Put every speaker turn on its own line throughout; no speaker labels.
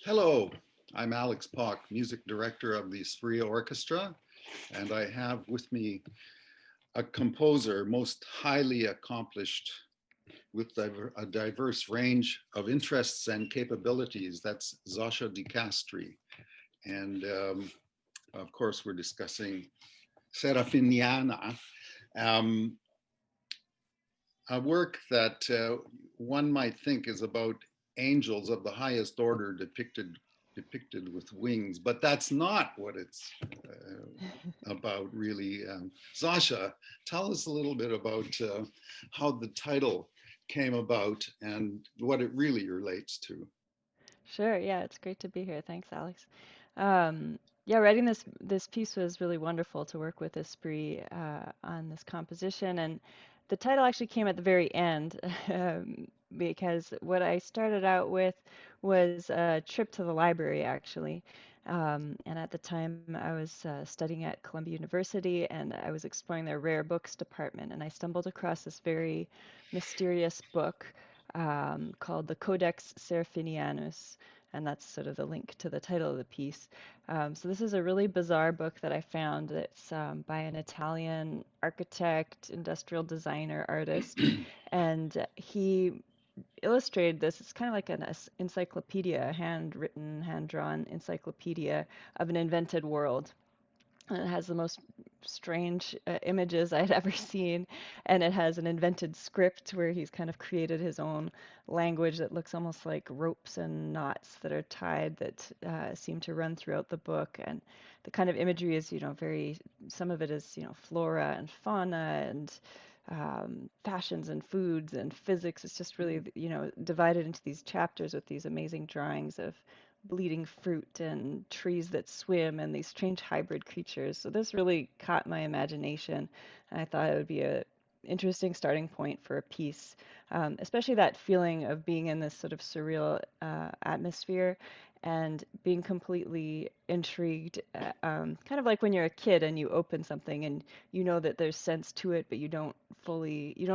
Hello, I'm Alex Pock, music director of the Spree Orchestra, and I have with me a composer most highly accomplished with a diverse range of interests and capabilities. That's Zosha Di Castri. And of course, we're discussing Serafiniana, um, a work that one might think is about angels of the highest order depicted with wings, but that's not what it's about, really. Zasha, tell us a little bit about how the title came about and what it really relates to.
Sure, yeah, it's great to be here. Thanks, Alex. Yeah, writing this piece was really wonderful to work with Esprit on this composition, and the title actually came at the very end because what I started out with was a trip to the library, actually. And at the time, I was studying at Columbia University, and I was exploring their rare books department, and I stumbled across this very mysterious book called the Codex Serafinianus, and that's sort of the link to the title of the piece. So this is a really bizarre book that I found. It's by an Italian architect, industrial designer, artist, and he illustrated this. It's kind of like an encyclopedia, a handwritten, hand-drawn encyclopedia of an invented world. And it has the most strange images I'd ever seen. And it has an invented script where he's kind of created his own language that looks almost like ropes and knots that are tied that seem to run throughout the book. And the kind of imagery is, very, some of it is, flora and fauna and fashions and foods and physics. It's just really, divided into these chapters with these amazing drawings of bleeding fruit and trees that swim and these strange hybrid creatures. So this really caught my imagination, and I thought it would be a interesting starting point for a piece, especially that feeling of being in this sort of surreal atmosphere and being completely intrigued, kind of like when you're a kid and you open something and you know that there's sense to it, but you don't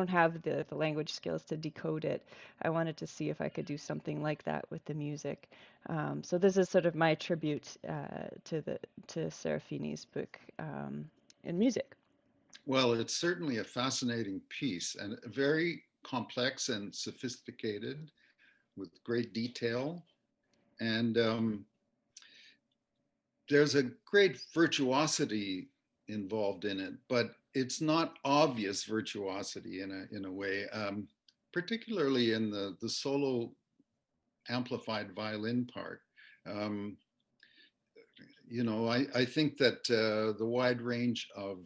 have the language skills to decode it. I wanted to see if I could do something like that with the music. So this is sort of my tribute to Serafini's book in music.
Well, it's certainly a fascinating piece and very complex and sophisticated with great detail. And there's a great virtuosity involved in it, but it's not obvious virtuosity in a way, particularly in the solo amplified violin part. Um, I think that the wide range of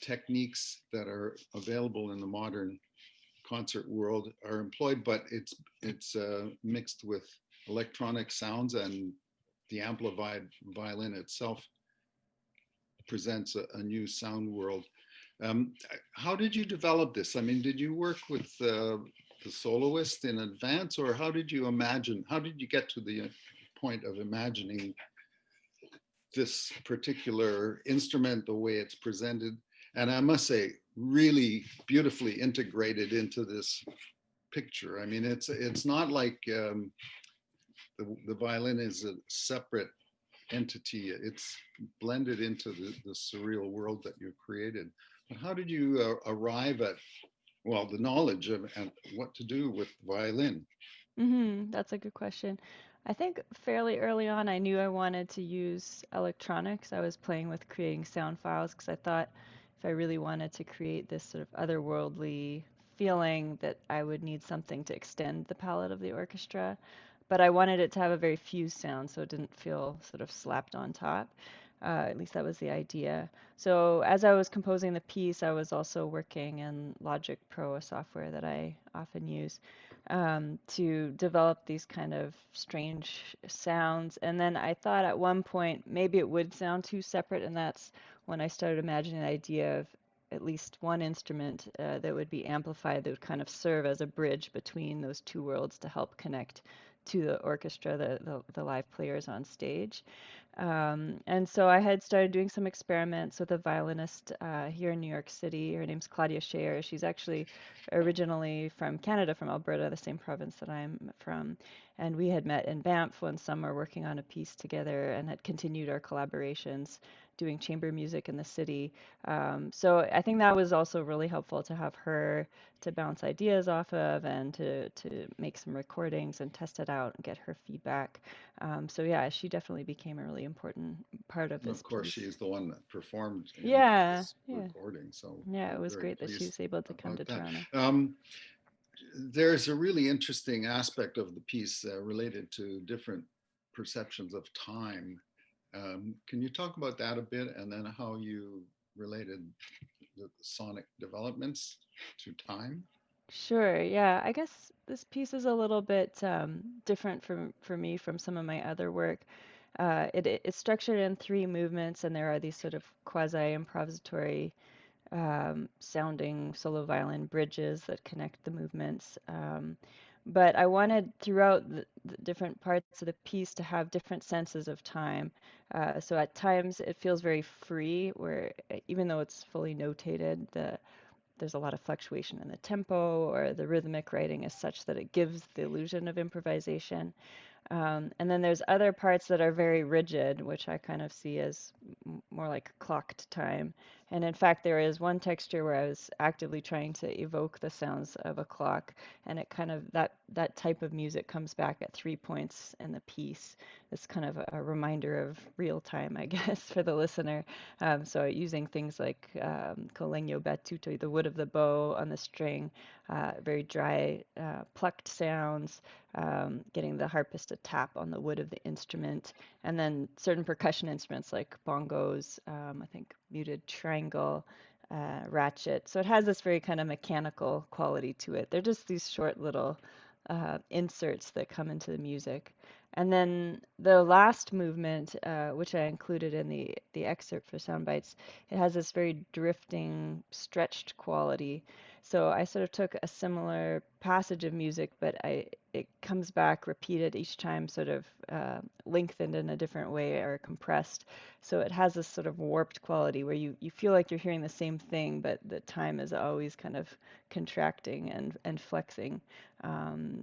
techniques that are available in the modern concert world are employed, but it's mixed with electronic sounds, and the amplified violin itself presents a new sound world. Um, how did you develop this? I mean, did you work with the soloist in advance, or how did you imagine? How did you get to the point of imagining this particular instrument, the way it's presented? And I must say, really beautifully integrated into this picture. I mean, it's not like the violin is a separate entity. It's blended into the surreal world that you've created. But how did you arrive at, well, the knowledge of and what to do with violin?
That's a good question. I think fairly early on, I knew I wanted to use electronics. I was playing with creating sound files because I thought if I really wanted to create this sort of otherworldly feeling, that I would need something to extend the palette of the orchestra. But I wanted it to have a very fused sound so it didn't feel sort of slapped on top. At least that was the idea. So as I was composing the piece, I was also working in Logic Pro, a software that I often use to develop these kind of strange sounds. And then I thought at one point maybe it would sound too separate, and that's when I started imagining the idea of at least one instrument that would be amplified that would kind of serve as a bridge between those two worlds to help connect to the orchestra, the live players on stage. And so I had started doing some experiments with a violinist here in New York City. Her name's Claudia Scheer. She's actually originally from Canada, from Alberta, the same province that I'm from. And we had met in Banff one summer working on a piece together and had continued our collaborations doing chamber music in the city. So I think that was also really helpful to have her to bounce ideas off of and to make some recordings and test it out and get her feedback. So yeah, she definitely became a really important part of
And
this
of course,
piece.
she is the one that performed in
Yeah,
this
yeah,
recording. So
yeah. It
we're
was
very
great that she
pleased
was able to come
about
to
that.
Toronto.
There's a really interesting aspect of the piece related to different perceptions of time. Can you talk about that a bit, and then how you related the sonic developments to time?
Sure, yeah. I guess this piece is a little bit different for me from some of my other work. It's structured in three movements, and there are these sort of quasi-improvisatory sounding solo violin bridges that connect the movements. But I wanted throughout the different parts of the piece to have different senses of time. So at times it feels very free, where even though it's fully notated, there's a lot of fluctuation in the tempo, or the rhythmic writing is such that it gives the illusion of improvisation. And then there's other parts that are very rigid, which I kind of see as more like clocked time. And in fact, there is one texture where I was actively trying to evoke the sounds of a clock, and it kind of that type of music comes back at 3 points in the piece. It's kind of a reminder of real time, I guess, for the listener. So using things like colegno battuto, the wood of the bow on the string, very dry, plucked sounds, getting the harpist to tap on the wood of the instrument, and then certain percussion instruments like bongos, I think muted triangle, ratchet. So it has this very kind of mechanical quality to it. They're just these short little inserts that come into the music. And then the last movement, which I included in the excerpt for Soundbites, it has this very drifting, stretched quality. So I sort of took a similar passage of music, but it comes back repeated each time, sort of lengthened in a different way or compressed. So it has this sort of warped quality where you feel like you're hearing the same thing, but the time is always kind of contracting and flexing.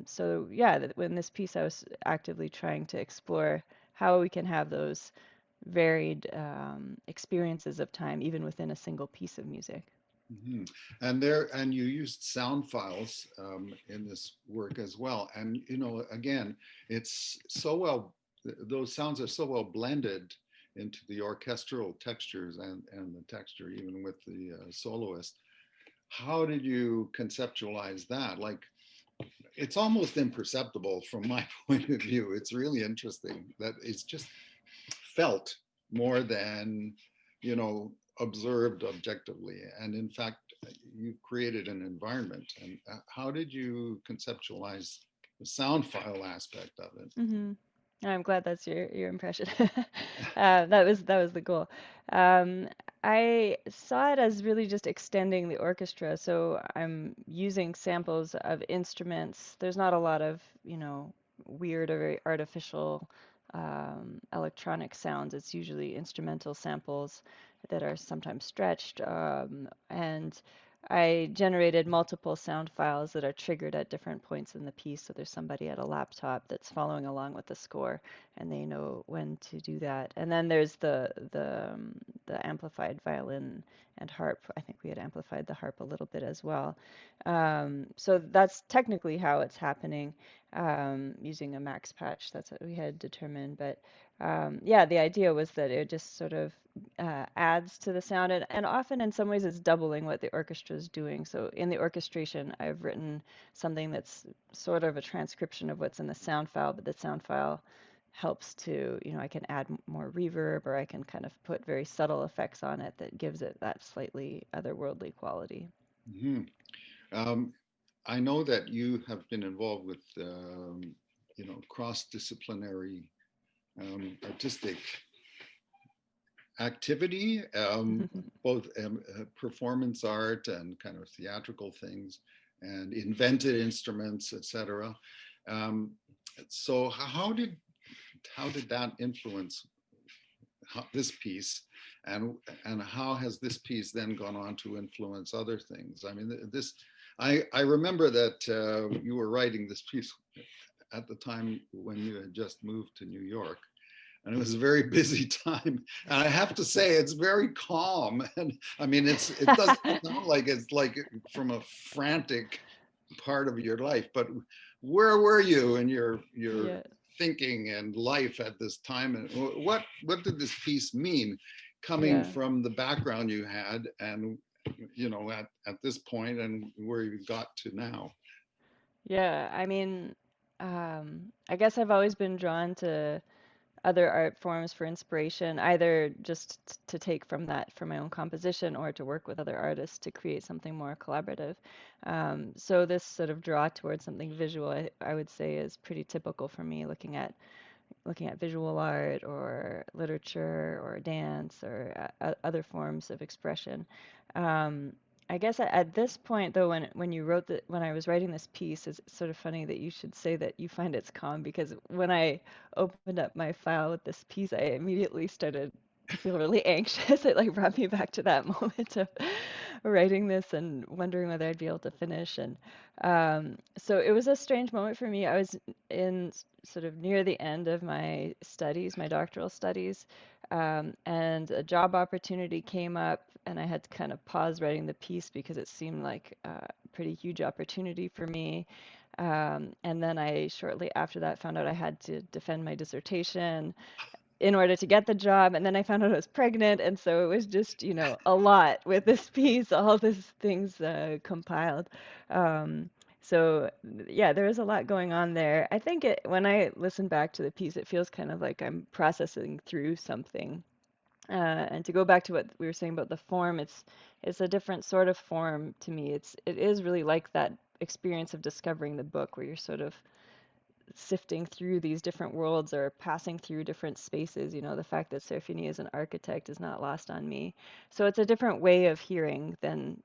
So yeah, in this piece, I was actively trying to explore how we can have those varied experiences of time, even within a single piece of music.
Mm-hmm. And you used sound files in this work as well. And again, it's so well; those sounds are so well blended into the orchestral textures and the texture, even with the soloist. How did you conceptualize that? Like, it's almost imperceptible from my point of view. It's really interesting that it's just felt more than you know observed objectively. And in fact, you've created an environment. And how did you conceptualize the sound file aspect of it?
Hmm. I'm glad that's your impression. That was the goal. Um, I saw it as really just extending the orchestra. So I'm using samples of instruments. There's not a lot of, weird or very artificial electronic sounds. It's usually instrumental samples that are sometimes stretched. And I generated multiple sound files that are triggered at different points in the piece. So there's somebody at a laptop that's following along with the score, and they know when to do that. And then there's the amplified violin and harp. I think we had amplified the harp a little bit as well. So that's technically how it's happening, using a max patch. That's what we had determined. But yeah, the idea was that it just sort of adds to the sound, and often in some ways it's doubling what the orchestra is doing. So in the orchestration, I've written something that's sort of a transcription of what's in the sound file, but the sound file helps to, I can add more reverb, or I can kind of put very subtle effects on it that gives it that slightly otherworldly quality.
Mm-hmm. um, I know that you have been involved with cross-disciplinary artistic activity, both performance art and kind of theatrical things, and invented instruments, etc. Um, So how did that influence this piece, and how has this piece then gone on to influence other things? I mean, this I remember that you were writing this piece at the time when you had just moved to New York, and it was a very busy time. And I have to say, it's very calm. And I mean, it doesn't sound like it's like from a frantic part of your life, but where were you in your
Yeah.
thinking and life at this time? And what did this piece mean, coming
Yeah.
from the background you had, and at this point and where you got to now?
Yeah. I mean, I guess I've always been drawn to other art forms for inspiration, either just to take from that for my own composition or to work with other artists to create something more collaborative. So this sort of draw towards something visual, I would say, is pretty typical for me, looking at visual art or literature or dance or other forms of expression. Um, I guess at this point, though, when you wrote when I was writing this piece, it's sort of funny that you should say that you find it's calm, because when I opened up my file with this piece, I immediately started to feel really anxious. It like brought me back to that moment of writing this and wondering whether I'd be able to finish. And so it was a strange moment for me. I was in sort of near the end of my studies, my doctoral studies, and a job opportunity came up, and I had to kind of pause writing the piece because it seemed like a pretty huge opportunity for me. And then I shortly after that found out I had to defend my dissertation in order to get the job. And then I found out I was pregnant. And so it was just, a lot with this piece, all these things compiled. Um, so yeah, there is a lot going on there. I think when I listen back to the piece, it feels kind of like I'm processing through something. And to go back to what we were saying about the form, it's a different sort of form to me. It is really like that experience of discovering the book, where you're sort of sifting through these different worlds or passing through different spaces. The fact that Serafini is an architect is not lost on me. So it's a different way of hearing than,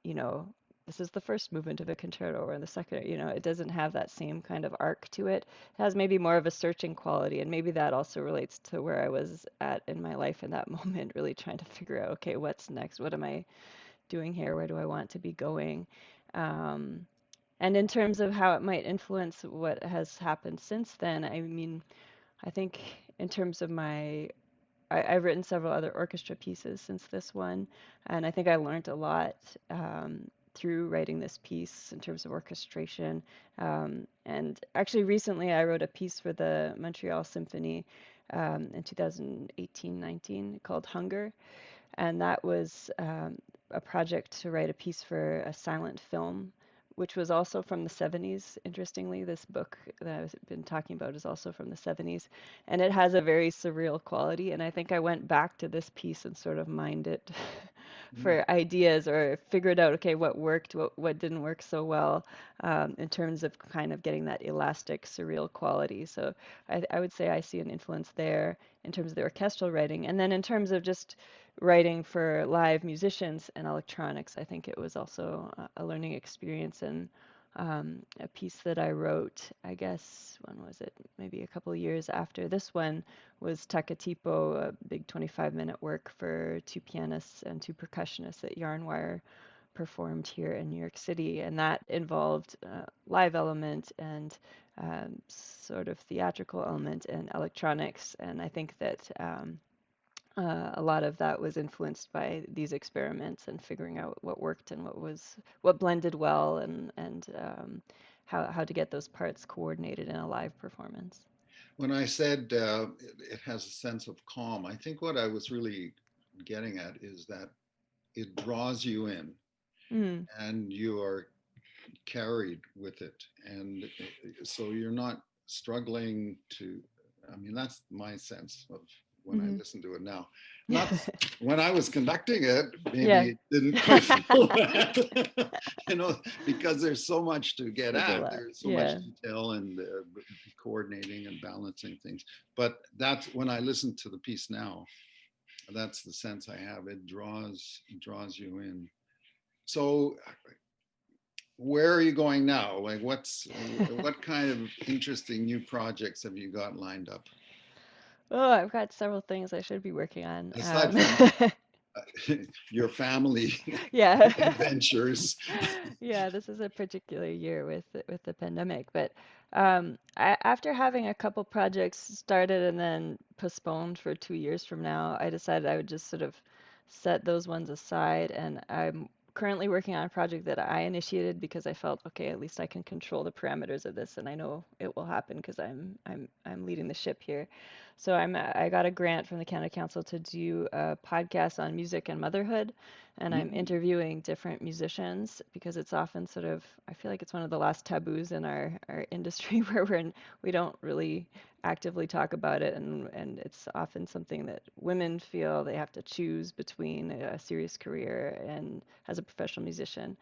this is the first movement of a concerto or the second, it doesn't have that same kind of arc to it. It has maybe more of a searching quality. And maybe that also relates to where I was at in my life in that moment, really trying to figure out, okay, what's next? What am I doing here? Where do I want to be going? Um, and in terms of how it might influence what has happened since then, I mean, I think in terms of I've written several other orchestra pieces since this one, and I think I learned a lot through writing this piece in terms of orchestration. And actually, recently I wrote a piece for the Montreal Symphony in 2018-19 called Hunger, and that was a project to write a piece for a silent film, which was also from the 70s. Interestingly, this book that I've been talking about is also from the 70s, and it has a very surreal quality. And I think I went back to this piece and sort of mined it
Mm.
for ideas, or figured out, okay, what worked, what didn't work so well, in terms of kind of getting that elastic, surreal quality. So I would say I see an influence there in terms of the orchestral writing. And then in terms of just writing for live musicians and electronics, I think it was also a learning experience. And a piece that I wrote, I guess, when was it? Maybe a couple of years after this one, was Takatipo, a big 25-minute work for two pianists and two percussionists that Yarnwire performed here in New York City. And that involved live element and sort of theatrical element and electronics. And I think that a lot of that was influenced by these experiments and figuring out what worked and what blended well, and how to get those parts coordinated in a live performance.
When I said it has a sense of calm, I think what I was really getting at is that it draws you in
Mm.
and you are carried with it. And so you're not struggling to, I mean, that's my sense of when I
Hmm.
listen to it now. Not when I was conducting it,
Yeah.
maybe it didn't quite feel that, because there's so much to get
There's a
at.
lot.
There's so much
Yeah.
detail and coordinating and balancing things. But that's when I listen to the piece now, that's the sense I have. It draws you in. So where are you going now? Like, what kind of interesting new projects have you got lined up
Oh, I've got several things I should be working on.
aside from your family
Yeah.
adventures?
Yeah, this is a particular year with the pandemic, but after having a couple projects started and then postponed for 2 years from now, I decided I would just sort of set those ones aside, and I'm currently working on a project that I initiated because I felt, okay, at least I can control the parameters of this, and I know it will happen because I'm leading the ship here. So I got a grant from the Canada Council to do a podcast on music and motherhood, and I'm
Mm,
interviewing different musicians because it's often sort of, I feel like it's one of the last taboos in our industry where we don't really actively talk about it, and it's often something that women feel they have to choose between a serious career and as a professional musician.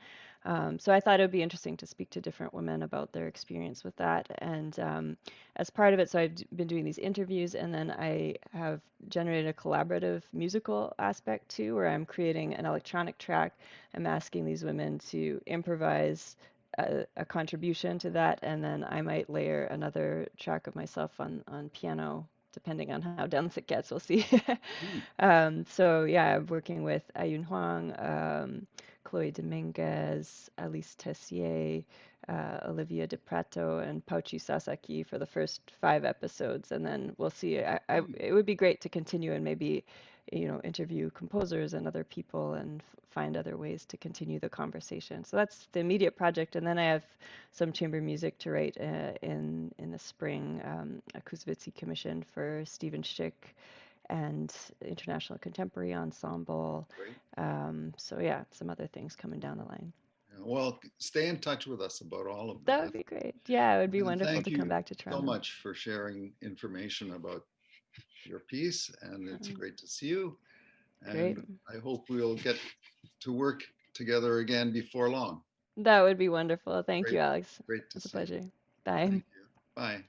So I thought it would be interesting to speak to different women about their experience with that. And as part of it, so I've been doing these interviews, and then I have generated a collaborative musical aspect too, where I'm creating an electronic track. I'm asking these women to improvise a contribution to that, and then I might layer another track of myself on piano, depending on how dense it gets. We'll see.
mm,
So yeah, I'm working with Ayun Huang, Chloe Dominguez, Alice Tessier, Olivia De Prato, and Pauchi Sasaki for the first 5 episodes, and then we'll see.
mm.
It would be great to continue and maybe, interview composers and other people and find other ways to continue the conversation. So that's the immediate project, and then I have some chamber music to write in the spring, a Kusvitsi commission for Stephen Schick and International Contemporary Ensemble.
Great.
So yeah, some other things coming down the line.
Yeah, well, stay in touch with us about all of
That
that.
would be great. Yeah, it would be
And
wonderful
thank
to come
you
back to
so
Toronto.
much for sharing information about your piece. And it's
Um,
great to see you.
Great.
And I hope we'll get to work together again before long.
That would be wonderful. Thank you,
Great,
Alex.
great to
It's a
see you.
pleasure. Bye.
Thank you. Bye.